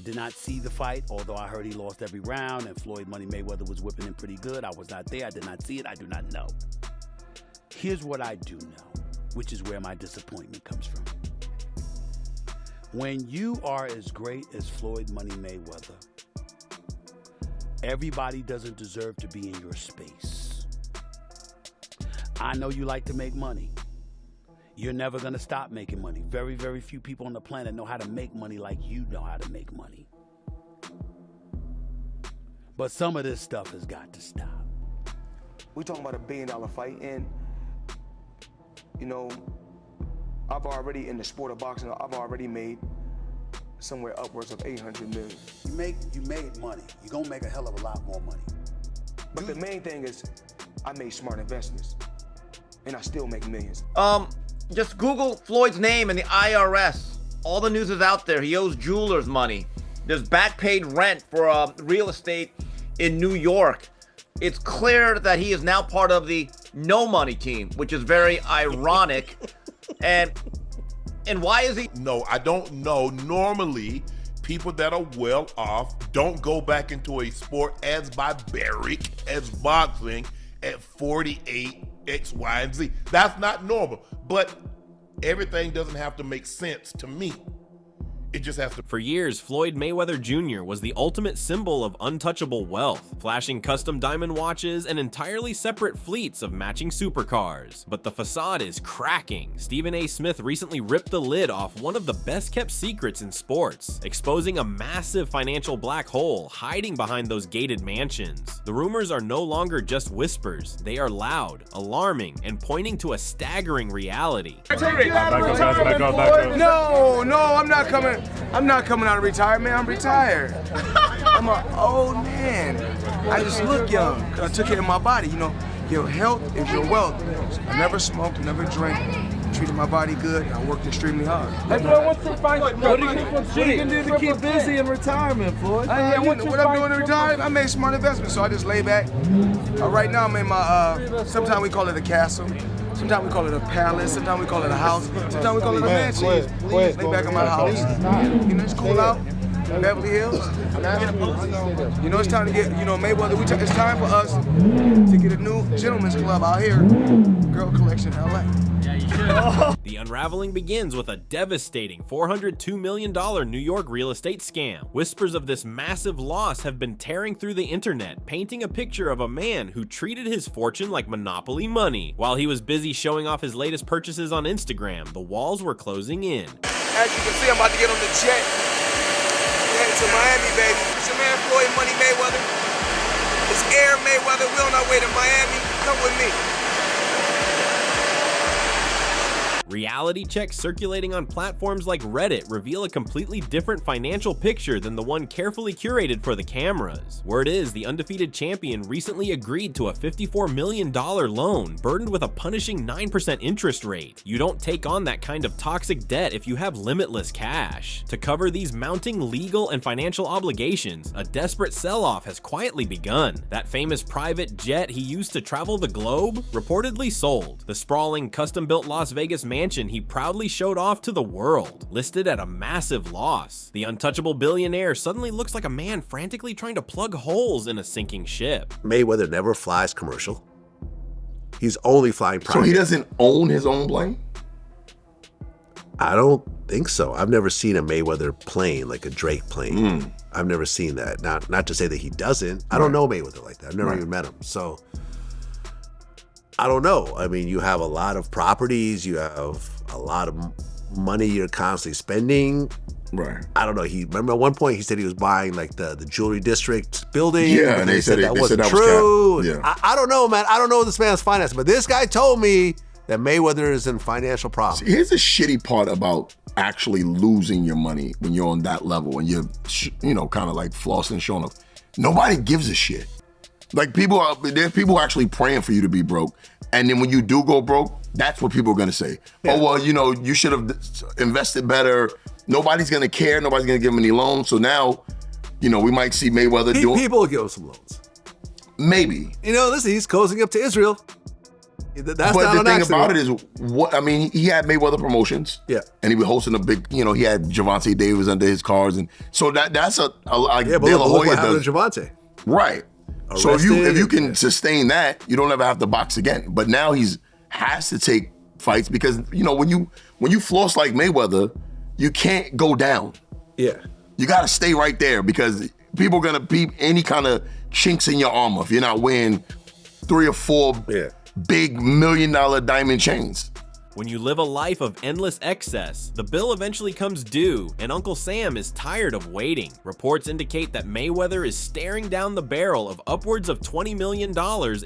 I did not see the fight, although I heard he lost every round and Floyd Money Mayweather was whipping him pretty good. I was not there. I did not see it. I do not know. Here's what I do know, which is where my disappointment comes from. When you are as great as Floyd Money Mayweather, everybody doesn't deserve to be in your space. I know you like to make money. You're never going to stop making money. Very, very few people on the planet know how to make money like you know how to make money. But some of this stuff has got to stop. We're talking about $1 billion fight, and, you know, I've already, in the sport of boxing, I've already made somewhere upwards of 800 million. You made money. You're going to make a hell of a lot more money. But the main thing is, I made smart investments, and I still make millions. Just Google Floyd's name and the IRS. All the news is out there. He owes jewelers money. There's back paid rent for real estate in New York. It's clear that he is now part of the no money team, which is very ironic. And why is he? No, I don't know. Normally, people that are well off don't go back into a sport as barbaric as boxing at 48, X, Y, and Z. That's not normal. But everything doesn't have to make sense to me. It just has to. For years, Floyd Mayweather Jr. was the ultimate symbol of untouchable wealth, flashing custom diamond watches and entirely separate fleets of matching supercars. But the facade is cracking. Stephen A. Smith recently ripped the lid off one of the best-kept secrets in sports, exposing a massive financial black hole hiding behind those gated mansions. The rumors are no longer just whispers. They are loud, alarming, and pointing to a staggering reality. No, I'm not coming. I'm not coming out of retirement. I'm retired. I'm an old man. I just look young because I took care of my body. You know, your health is your wealth. I never smoked, never drank. Treated my body good. I worked extremely hard. Hey, Floyd, what's the fight? What do you can do to keep busy in retirement, Floyd? What I'm doing in retirement, I made smart investments, so I just lay back. Right now, I'm in my, sometimes we call it a castle. Sometimes we call it a palace, sometimes we call it a house, sometimes we call it a mansion. Lay back in my house. You know, it's cool out. Beverly Hills. You know, it's time to get, you know, Mayweather, it's time for us to get a new gentleman's club out here. Girl Collection LA. The unraveling begins with a devastating $402 million New York real estate scam. Whispers of this massive loss have been tearing through the internet, painting a picture of a man who treated his fortune like Monopoly money. While he was busy showing off his latest purchases on Instagram, the walls were closing in. As you can see, I'm about to get on the jet. Headed to Miami, baby. It's your man Floyd Money Mayweather. It's Air Mayweather. We're on our way to Miami. Come with me. Reality checks circulating on platforms like Reddit reveal a completely different financial picture than the one carefully curated for the cameras. Word is, the undefeated champion recently agreed to a $54 million loan burdened with a punishing 9% interest rate. You don't take on that kind of toxic debt if you have limitless cash. To cover these mounting legal and financial obligations, a desperate sell-off has quietly begun. That famous private jet he used to travel the globe reportedly sold. The sprawling, custom-built Las Vegas mansion he proudly showed off to the world, listed at a massive loss. The untouchable billionaire suddenly looks like a man frantically trying to plug holes in a sinking ship. Mayweather never flies commercial. He's only flying private. So he doesn't own his own plane? I don't think so. I've never seen a Mayweather plane, like a Drake plane. I've never seen that. Not to say that he doesn't. I don't know Mayweather like that. I've never even met him. So I don't know. I mean, you have a lot of properties, you have a lot of money you're constantly spending. Right. I don't know. Remember at one point he said he was buying like the jewelry district building. Yeah, and they said that they wasn't said that true. Was yeah. I don't know, man. I don't know this man's finances, but this guy told me that Mayweather is in financial problems. See, here's the shitty part about actually losing your money when you're on that level and you're, you know, kind of like flossing and showing off. Nobody gives a shit. Like there's people actually praying for you to be broke. And then when you do go broke, that's what people are gonna say. Yeah. Oh, well, you know, you should have invested better. Nobody's gonna care. Nobody's gonna give him any loans. So now, you know, we might see Mayweather doing. People will give him some loans. Maybe. You know, listen, he's cozying up to Israel. That's but not the on thing accident. about it is, what I mean, he had Mayweather Promotions, and he was hosting a big, he had Gervonta Davis under his cards, and so that's a like Yeah, but De La look what Hoya happened does, to Javante. right? So if Arrested, you can sustain that, you don't ever have to box again. But now has to take fights because when you floss like Mayweather, you can't go down. Yeah, you got to stay right there because people are gonna peep any kind of chinks in your armor if you're not wearing 3 or 4 big $1 million diamond chains. When you live a life of endless excess, the bill eventually comes due, and Uncle Sam is tired of waiting. Reports indicate that Mayweather is staring down the barrel of upwards of $20 million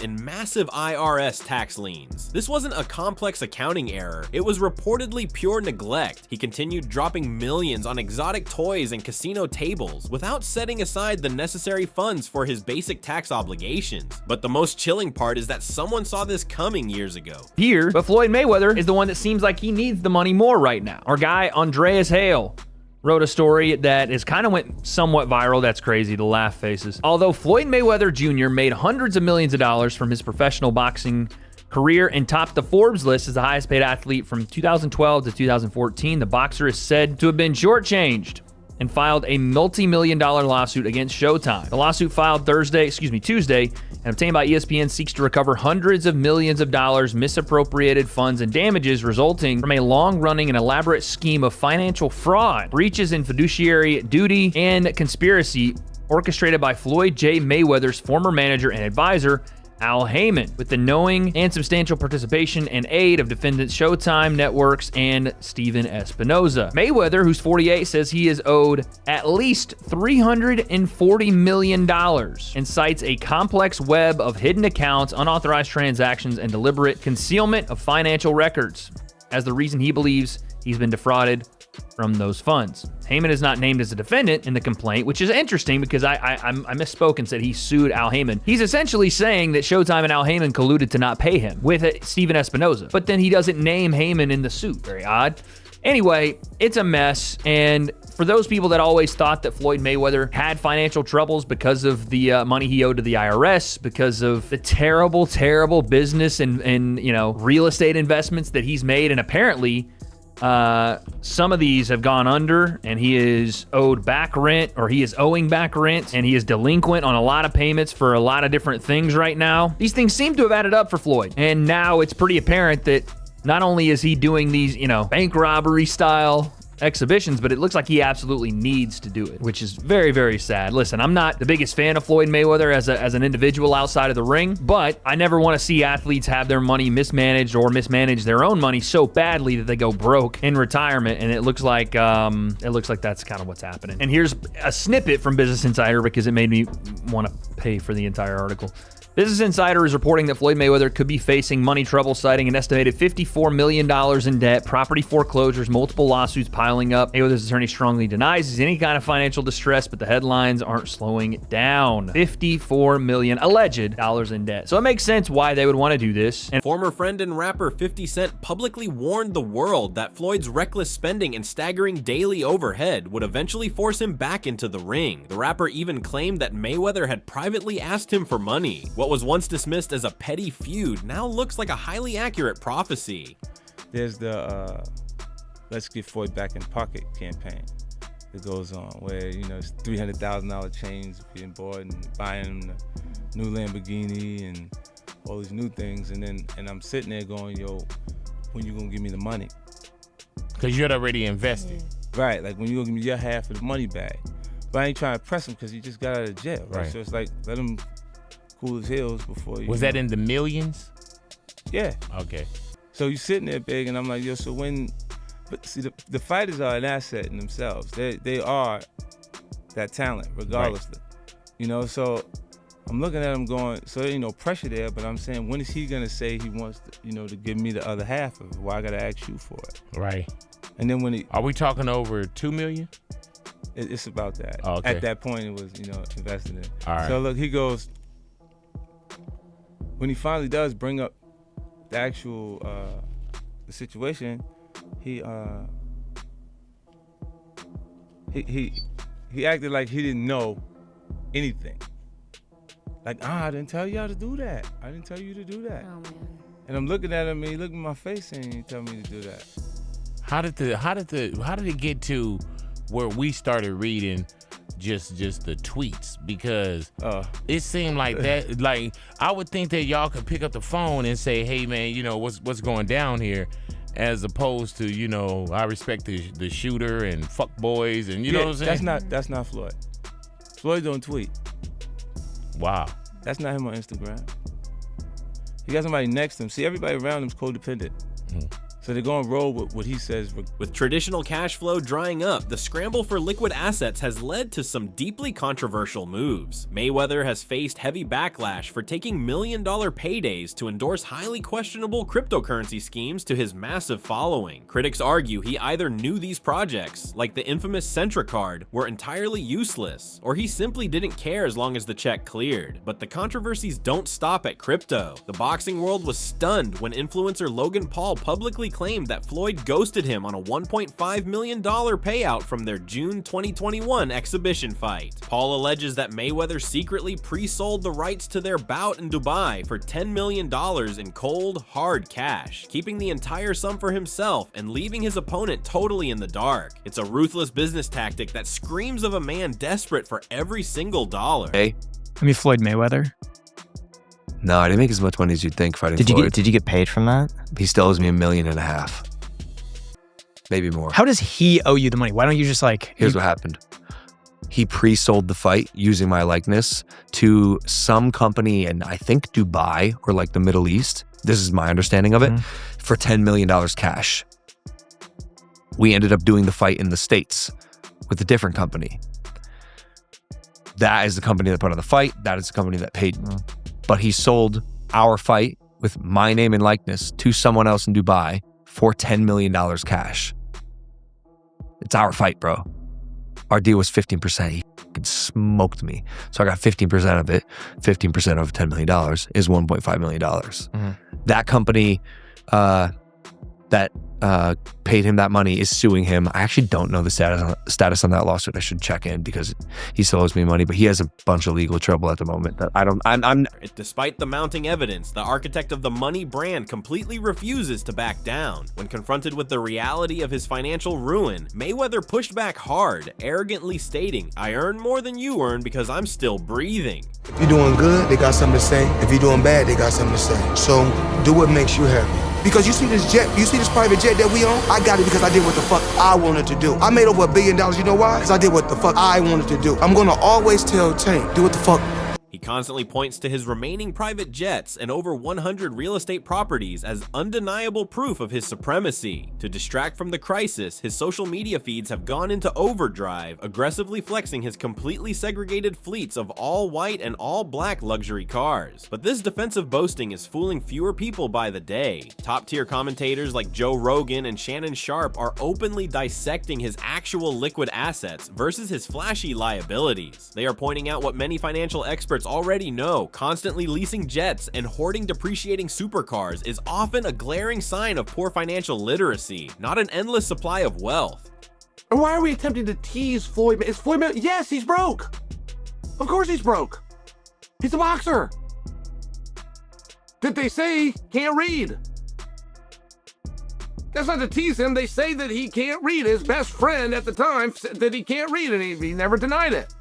in massive IRS tax liens. This wasn't a complex accounting error, it was reportedly pure neglect. He continued dropping millions on exotic toys and casino tables without setting aside the necessary funds for his basic tax obligations. But the most chilling part is that someone saw this coming years ago. Here, but Floyd Mayweather is the one that seems like he needs the money more right now. Our guy Andreas Hale wrote a story that is kind of went somewhat viral. That's crazy, the laugh faces. Although Floyd Mayweather Jr. made hundreds of millions of dollars from his professional boxing career and topped the Forbes list as the highest paid athlete from 2012 to 2014, the boxer is said to have been shortchanged and filed a multi-million-dollar lawsuit against Showtime. The lawsuit filed Tuesday, and obtained by ESPN seeks to recover hundreds of millions of dollars, misappropriated funds, and damages resulting from a long-running and elaborate scheme of financial fraud, breaches in fiduciary duty, and conspiracy orchestrated by Floyd J. Mayweather's former manager and advisor, Al Heyman, with the knowing and substantial participation and aid of defendants Showtime Networks and Steven Espinoza. Mayweather, who's 48, says he is owed at least $340 million and cites a complex web of hidden accounts, unauthorized transactions, and deliberate concealment of financial records as the reason he believes he's been defrauded from those funds. Heyman is not named as a defendant in the complaint, which is interesting because I misspoke and said he sued Al Heyman. He's essentially saying that Showtime and Al Heyman colluded to not pay him with Steven Espinoza, but then he doesn't name Heyman in the suit. Very odd. Anyway, it's a mess, and for those people that always thought that Floyd Mayweather had financial troubles because of the money he owed to the IRS, because of the terrible, terrible business and real estate investments that he's made, and apparently some of these have gone under, and he is owed back rent, or he is owing back rent, and he is delinquent on a lot of payments for a lot of different things right now. These things seem to have added up for Floyd, and now it's pretty apparent that not only is he doing these, bank robbery style exhibitions, but it looks like he absolutely needs to do it, which is very, very sad. Listen, I'm not the biggest fan of Floyd Mayweather as an individual outside of the ring, but I never want to see athletes have their money mismanaged or mismanage their own money so badly that they go broke in retirement, and it looks like that's kind of what's happening. And here's a snippet from Business Insider because it made me want to pay for the entire article. Business Insider is reporting that Floyd Mayweather could be facing money trouble, citing an estimated $54 million in debt, property foreclosures, multiple lawsuits piling up. Mayweather's attorney strongly denies he's any kind of financial distress, but the headlines aren't slowing it down. $54 million alleged dollars in debt. So it makes sense why they would want to do this. And former friend and rapper 50 Cent publicly warned the world that Floyd's reckless spending and staggering daily overhead would eventually force him back into the ring. The rapper even claimed that Mayweather had privately asked him for money. What was once dismissed as a petty feud now looks like a highly accurate prophecy. There's the Let's Get Floyd Back in Pocket campaign that goes on where, it's $300,000 chains being bought and buying a new Lamborghini and all these new things. And I'm sitting there going, yo, when you gonna give me the money? Because you're already invested. Right, like when you gonna give me your half of the money back. But I ain't trying to press him because he just got out of jail, right? So it's like, let him cool his heels before you. Was that in the millions? Yeah. Okay. So you sitting there big, and I'm like, yo, so when, but see, the fighters are an asset in themselves. They are that talent, regardless. Right. So I'm looking at him going, so there ain't no pressure there, but I'm saying, when is he gonna say he wants to, to give me the other half of it? Why I gotta ask you for it? Right. And then when are we talking over $2 million? It's about that. Oh, okay. At that point, it was, invested in. All right. So look, he goes, when he finally does bring up the actual the situation, he acted like he didn't know anything. Like, I didn't tell y'all to do that. I didn't tell you to do that. Oh, man. And I'm looking at him, and he looked in my face, and he told me to do that. How did it get to where we started reading just the tweets? Because it seemed like that. Like, I would think that y'all could pick up the phone and say, "Hey, man, you know what's going down here," as opposed to, you know, I respect the shooter and fuck boys and you know what I'm saying. That's not Floyd. Floyd don't tweet. Wow. That's not him on Instagram. He got somebody next to him. See, everybody around him's codependent. So they're going to roll with what he says. With traditional cash flow drying up, the scramble for liquid assets has led to some deeply controversial moves. Mayweather has faced heavy backlash for taking million-dollar paydays to endorse highly questionable cryptocurrency schemes to his massive following. Critics argue he either knew these projects, like the infamous Centra card, were entirely useless, or he simply didn't care as long as the check cleared. But the controversies don't stop at crypto. The boxing world was stunned when influencer Logan Paul publicly claimed that Floyd ghosted him on a $1.5 million payout from their June 2021 exhibition fight. Paul alleges that Mayweather secretly pre-sold the rights to their bout in Dubai for $10 million in cold, hard cash, keeping the entire sum for himself and leaving his opponent totally in the dark. It's a ruthless business tactic that screams of a man desperate for every single dollar. Hey, I mean, Floyd Mayweather. no, I didn't make as much money as you'd think fighting Floyd. Did you get paid from that? He still owes me $1.5 million. Maybe more. How does he owe you the money? Why don't you just like... Here's what happened. He pre-sold the fight using my likeness to some company in, I think, Dubai or like the Middle East. This is my understanding of it, for $10 million cash. We ended up doing the fight in the States with a different company. That is the company that put on the fight. That is the company that paid me. But he sold our fight with my name and likeness to someone else in Dubai for $10 million cash. It's our fight, bro. Our deal was 15%. He fucking smoked me. So I got 15% of it. 15% of $10 million is $1.5 million. That company that paid him that money is suing him. I actually don't know the status on that lawsuit. I should check in because he still owes me money, but he has a bunch of legal trouble at the moment that I'm Despite the mounting evidence, the architect of the money brand completely refuses to back down. When confronted with the reality of his financial ruin, Mayweather pushed back hard, arrogantly stating, "I earn more than you earn because I'm still breathing." If you're doing good, they got something to say. If you're doing bad, they got something to say. So do what makes you happy. Because you see this jet, you see this private jet that we own? I got it because I did what the fuck I wanted to do. I made over $1 billion, you know why? Because I did what the fuck I wanted to do. I'm gonna always tell Tank, do what the fuck. He constantly points to his remaining private jets and over 100 real estate properties as undeniable proof of his supremacy. To distract from the crisis, his social media feeds have gone into overdrive, aggressively flexing his completely segregated fleets of all white and all black luxury cars. But this defensive boasting is fooling fewer people by the day. Top-tier commentators like Joe Rogan and Shannon Sharp are openly dissecting his actual liquid assets versus his flashy liabilities. They are pointing out what many financial experts already know: constantly leasing jets and hoarding depreciating supercars is often a glaring sign of poor financial literacy, not an endless supply of wealth. And why are we attempting to tease Floyd? Is Floyd Mayweather? Yes, he's broke. Of course he's broke. He's a boxer. Did they say can't read? That's not to tease him. They say that he can't read. His best friend at the time said that he can't read, and he never denied it.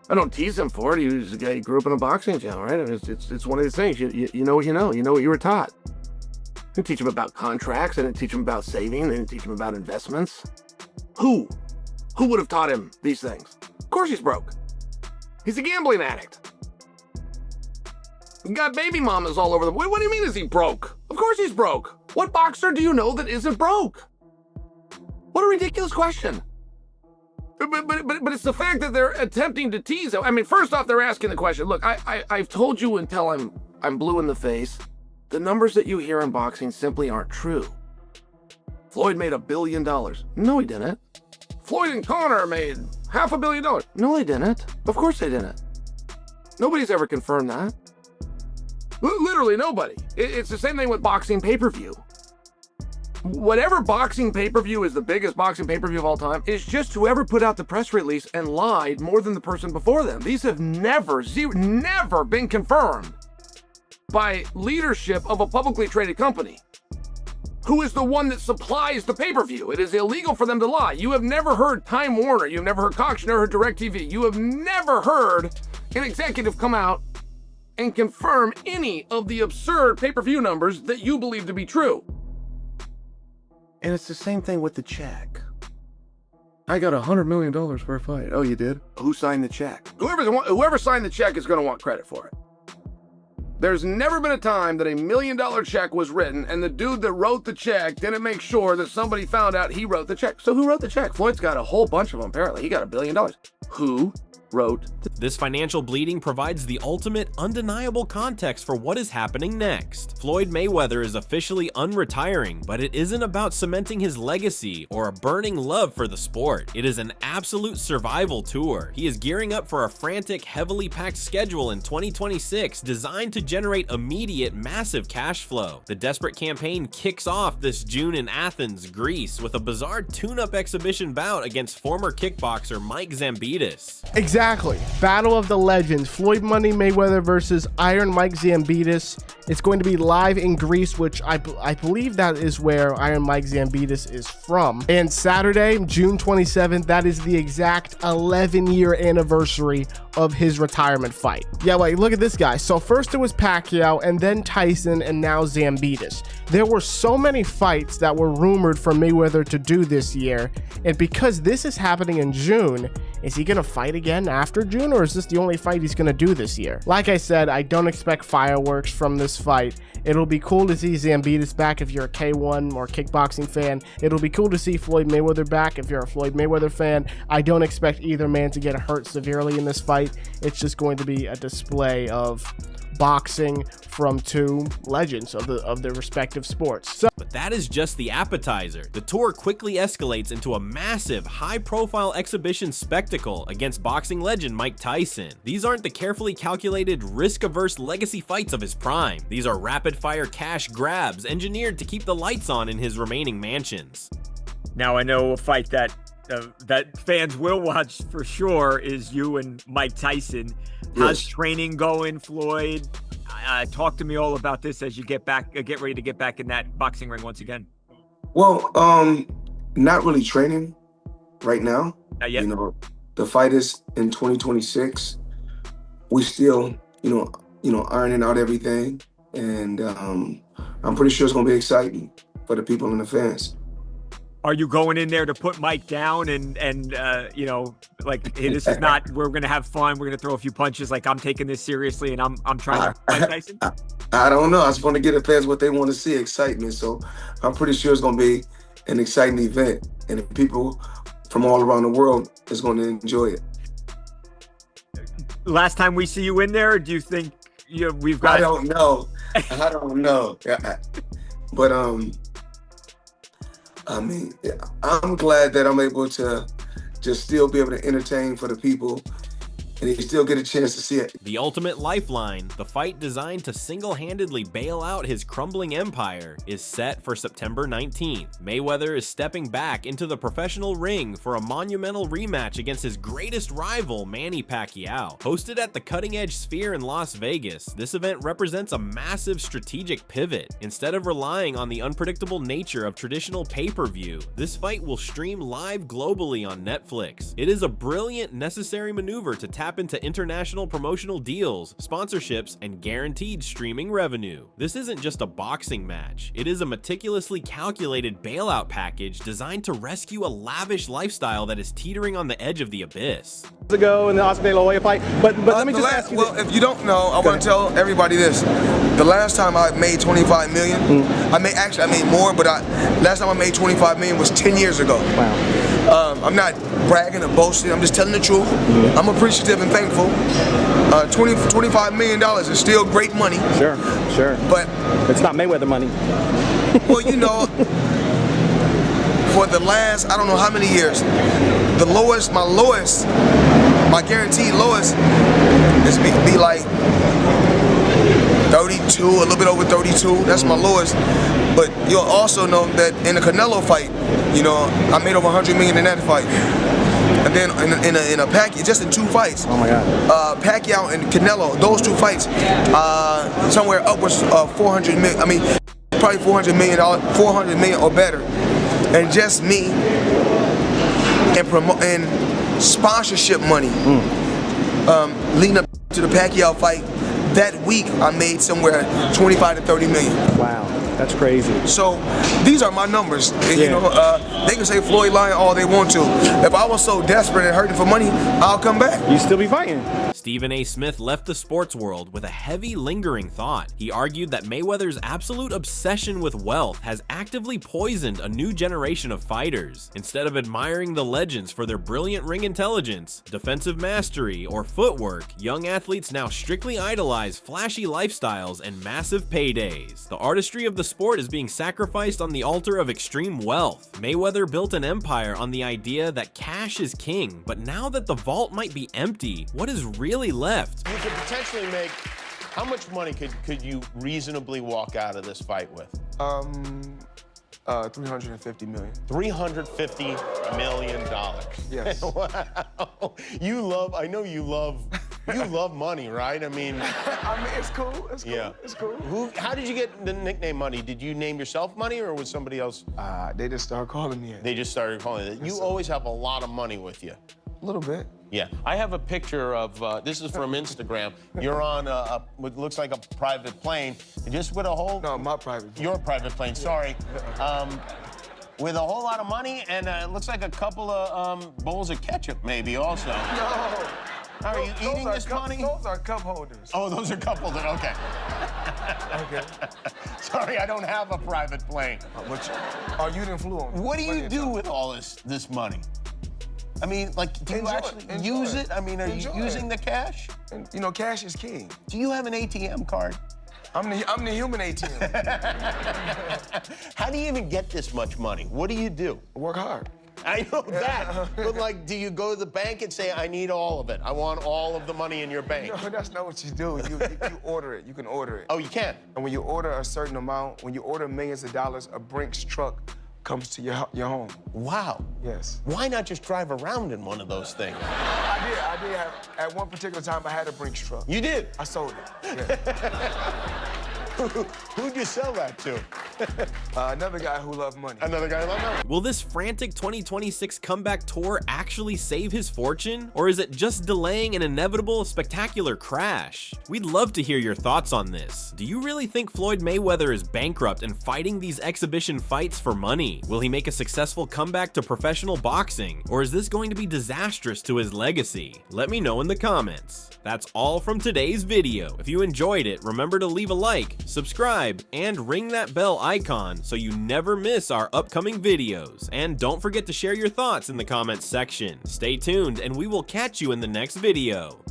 I don't tease him for it. He was a guy who grew up in a boxing channel, right? It's one of these things. You know what you know. You know what you were taught. I didn't teach him about contracts. I didn't teach him about saving. I didn't teach him about investments. Who would have taught him these things? Of course he's broke. He's a gambling addict. He got baby mamas all over the... What do you mean is he broke? Of course he's broke. What boxer do you know that isn't broke? What a ridiculous question. But it's the fact that they're attempting to tease him. I mean, first off, they're asking the question. Look, I've told you until I'm blue in the face. The numbers that you hear in boxing simply aren't true. Floyd made $1 billion. No, he didn't. Floyd and Conor made $500 million. No, they didn't. Of course they didn't. Nobody's ever confirmed that. Literally nobody. It's the same thing with boxing pay-per-view. Whatever boxing pay-per-view is the biggest boxing pay-per-view of all time, is just whoever put out the press release and lied more than the person before them. These have never been confirmed. by leadership of a publicly traded company, who is the one that supplies the pay-per-view. It is illegal for them to lie. You have never heard Time Warner, you have never heard Cox, you never heard DirecTV, you have never heard an executive come out and confirm any of the absurd pay-per-view numbers that you believe to be true. And it's the same thing with the check. I got $100 million for a fight. Oh, you did? Who signed the check? Whoever signed the check is going to want credit for it. There's never been a time that $1 million check was written and the dude that wrote the check didn't make sure that somebody found out he wrote the check. So who wrote the check? Floyd's got a whole bunch of them, apparently. He got $1 billion. Who wrote This financial bleeding provides the ultimate, undeniable context for what is happening next. Floyd Mayweather is officially unretiring, but it isn't about cementing his legacy or a burning love for the sport. It is an absolute survival tour. He is gearing up for a frantic, heavily packed schedule in 2026 designed to generate immediate, massive cash flow. The desperate campaign kicks off this June in Athens, Greece, with a bizarre tune-up exhibition bout against former kickboxer Mike Zambitis. Exactly. Battle of the Legends. Floyd Money Mayweather versus Iron Mike Zambitis. It's going to be live in Greece, which I believe that is where Iron Mike Zambitis is from. And Saturday, June 27th, that is the exact 11-year anniversary of his retirement fight. Yeah, like, look at this guy. So first it was Pacquiao, and then Tyson, and now Zambitis. There were so many fights that were rumored for Mayweather to do this year, and because this is happening in June, is he gonna fight again after June, or is this the only fight he's gonna do this year? Like I said, I don't expect fireworks from this fight. It'll be cool to see Zambitis back if you're a K1 or kickboxing fan. It'll be cool to see Floyd Mayweather back if you're a Floyd Mayweather fan. I don't expect either man to get hurt severely in this fight. It's just going to be a display of boxing from two legends of their respective sports. But that is just the appetizer. The tour quickly escalates into a massive, high-profile exhibition spectacle against boxing legend Mike Tyson. These aren't the carefully calculated, risk-averse legacy fights of his prime. These are rapid-fire cash grabs engineered to keep the lights on in his remaining mansions. Now I know a fight that fans will watch for sure is you and Mike Tyson. How's training going, Floyd? Talk to me all about this as you get ready to get back in that boxing ring once again. Well, not really training right now. Not yet. You know, the fight is in 2026. We still, ironing out everything, and I'm pretty sure it's gonna be exciting for the people and the fans. Are you going in there to put Mike down and like, hey, this is not, we're going to have fun, we're going to throw a few punches, like I'm taking this seriously and I'm trying to fight Tyson? I don't know. I just want to give the fans what they want to see, excitement. So I'm pretty sure it's going to be an exciting event, and people from all around the world is going to enjoy it. Last time we see you in there, do you think we've got... I don't know. But I mean, I'm glad that I'm able to just still be able to entertain for the people, and you still get a chance to see it. The ultimate lifeline, the fight designed to single-handedly bail out his crumbling empire, is set for September 19th. Mayweather is stepping back into the professional ring for a monumental rematch against his greatest rival, Manny Pacquiao. Hosted at the Cutting Edge Sphere in Las Vegas, this event represents a massive strategic pivot. Instead of relying on the unpredictable nature of traditional pay-per-view, this fight will stream live globally on Netflix. It is a brilliant, necessary maneuver to tap into international promotional deals, sponsorships, and guaranteed streaming revenue. This isn't just a boxing match. It is a meticulously calculated bailout package designed to rescue a lavish lifestyle that is teetering on the edge of the abyss. Ago in the Oscar De La Hoya fight, but let me just ask you. Well, if you don't know, I want to tell everybody this: the last time I made 25 million, I made more, but last time I made 25 million was 10 years ago. Wow. I'm not bragging or boasting. I'm just telling the truth. I'm appreciative and thankful. $25 million is still great money. Sure. But it's not Mayweather money. Well, for the last, I don't know how many years, my guaranteed lowest is be like 32, a little bit over 32. That's my lowest. But you'll also know that in the Canelo fight, I made over 100 million in that fight. And then in a Pacquiao, just in 2 fights. Oh my God. Pacquiao and Canelo, those 2 fights, somewhere upwards of 400 million. I mean, probably $400 million or better. And just me and sponsorship money. Leading up to the Pacquiao fight, that week I made somewhere 25 to 30 million. Wow, that's crazy. So these are my numbers. And, you know, they can say Floyd lying all they want to. If I was so desperate and hurting for money, I'll come back. You still be fighting. Stephen A. Smith left the sports world with a heavy, lingering thought. He argued that Mayweather's absolute obsession with wealth has actively poisoned a new generation of fighters. Instead of admiring the legends for their brilliant ring intelligence, defensive mastery, or footwork, young athletes now strictly idolize flashy lifestyles and massive paydays. The artistry of the sport is being sacrificed on the altar of extreme wealth. Mayweather built an empire on the idea that cash is king, but now that the vault might be empty, what is really left? You could potentially make, how much money could you reasonably walk out of this fight with? 350 million. $350 million. Yes. Wow. I know you love money, right? I mean, it's cool. It's cool. Yeah. It's cool. How did you get the nickname Money? Did you name yourself Money, or was somebody else? They just started calling me it. They just started calling it. You always have a lot of money with you. A little bit. Yeah, I have a picture of, this is from Instagram. You're on what looks like a private plane, just with a whole... No, my private plane. Your private plane, sorry. With a whole lot of money, and it looks like a couple of bowls of ketchup, maybe, also. No. Are you eating this money? Those are cup holders. Oh, those are cup holders, okay. Okay. Sorry, I don't have a private plane. You didn't flew on me. What do you do with all this money? I mean, like, do you actually use it? I mean, are you using the cash? And, you know, cash is king. Do you have an ATM card? I'm the human ATM. How do you even get this much money? What do you do? Work hard. I know that, but like, do you go to the bank and say, I need all of it? I want all of the money in your bank. No, that's not what you do. You order it. You can order it. Oh, you can? And when you order a certain amount, when you order millions of dollars, a Brinks truck comes to your home. Wow. Yes. Why not just drive around in one of those things? I did have, at one particular time, I had a Brinks truck. You did? I sold it. Yeah. Who'd you sell that to? Another guy who loved money. Another guy who loved money. Will this frantic 2026 comeback tour actually save his fortune? Or is it just delaying an inevitable, spectacular crash? We'd love to hear your thoughts on this. Do you really think Floyd Mayweather is bankrupt and fighting these exhibition fights for money? Will he make a successful comeback to professional boxing? Or is this going to be disastrous to his legacy? Let me know in the comments. That's all from today's video. If you enjoyed it, remember to leave a like, subscribe, and ring that bell icon so you never miss our upcoming videos. And don't forget to share your thoughts in the comments section. Stay tuned and we will catch you in the next video.